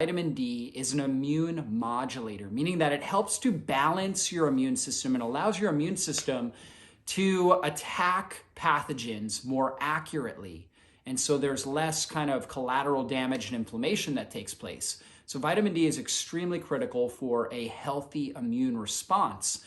Vitamin D is an immune modulator, meaning that it helps to balance your immune system and allows your immune system to attack pathogens more accurately. And so there's less kind of collateral damage and inflammation that takes place. So vitamin D is extremely critical for a healthy immune response.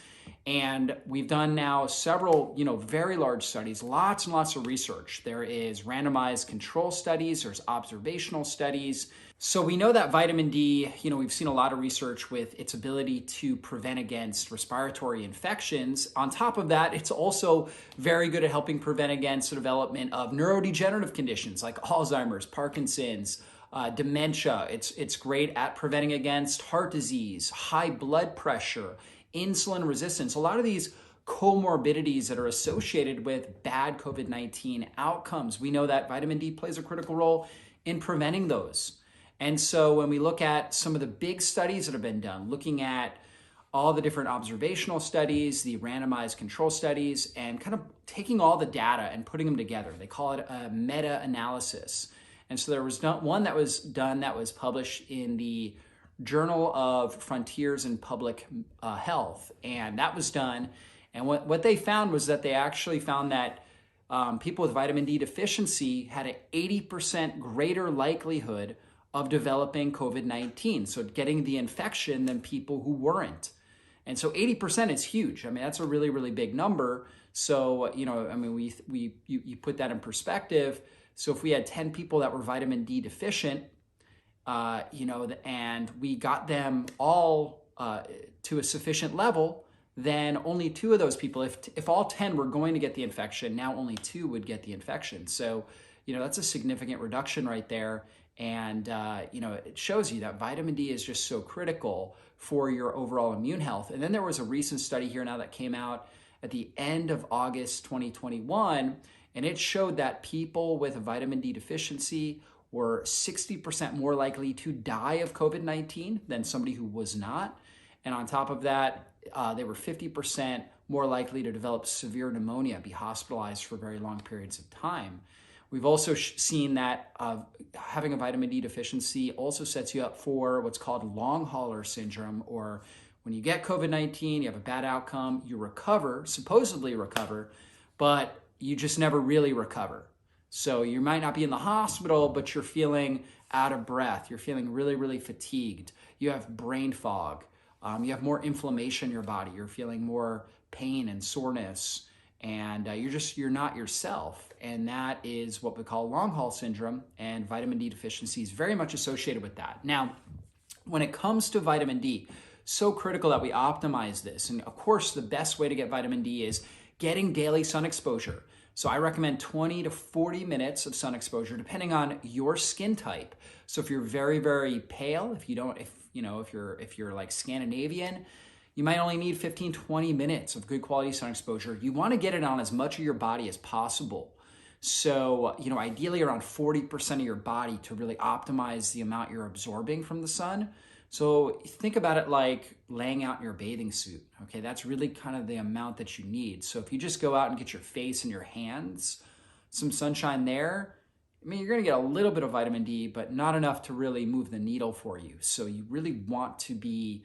And we've done now several, very large studies, lots and lots of research. There is randomized control studies, there's observational studies. So we know that vitamin D, we've seen a lot of research with its ability to prevent against respiratory infections. On top of that, it's also very good at helping prevent against the development of neurodegenerative conditions like Alzheimer's, Parkinson's, dementia. It's great at preventing against heart disease, high blood pressure, insulin resistance, a lot of these comorbidities that are associated with bad COVID-19 outcomes. We know that vitamin D plays a critical role in preventing those. And so when we look at some of the big studies that have been done, looking at all the different observational studies, the randomized control studies, and kind of taking all the data and putting them together, they call it a meta-analysis. And so there was one that was done that was published in the Journal of Frontiers in Public Health, and that was done. And what they found was that they actually found that people with vitamin D deficiency had an 80% greater likelihood of developing COVID-19, so getting the infection, than people who weren't. And so 80% is huge. I mean, that's a really, really big number. So, you put that in perspective. So if we had 10 people that were vitamin D deficient, and we got them all to a sufficient level, then only 2 of those people, if all 10 were going to get the infection, now only 2 would get the infection. So, that's a significant reduction right there. And, it shows you that vitamin D is just so critical for your overall immune health. And then there was a recent study here now that came out at the end of August 2021, and it showed that people with a vitamin D deficiency were 60% more likely to die of COVID-19 than somebody who was not. And on top of that, they were 50% more likely to develop severe pneumonia, be hospitalized for very long periods of time. We've also seen that having a vitamin D deficiency also sets you up for what's called long hauler syndrome, or when you get COVID-19, you have a bad outcome, you recover, supposedly recover, but you just never really recover. So you might not be in the hospital, but you're feeling out of breath. You're feeling really, really fatigued. You have brain fog. You have more inflammation in your body. You're feeling more pain and soreness, and you're not yourself. And that is what we call long haul syndrome, and vitamin D deficiency is very much associated with that. Now, when it comes to vitamin D, so critical that we optimize this. And of course, the best way to get vitamin D is getting daily sun exposure. So I recommend 20 to 40 minutes of sun exposure, depending on your skin type. So if you're very, very pale, if you're like Scandinavian, you might only need 15, 20 minutes of good quality sun exposure. You want to get it on as much of your body as possible. So, ideally around 40% of your body to really optimize the amount you're absorbing from the sun. So think about it like laying out in your bathing suit, okay? That's really kind of the amount that you need. So if you just go out and get your face and your hands some sunshine there, you're gonna get a little bit of vitamin D, but not enough to really move the needle for you. So you really want to be,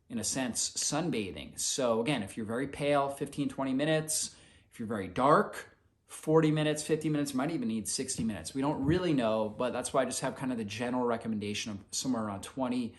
in a sense, sunbathing. So again, if you're very pale, 15, 20 minutes. If you're very dark, 40 minutes, 50 minutes, might even need 60 minutes. We don't really know, but that's why I just have kind of the general recommendation of somewhere around 20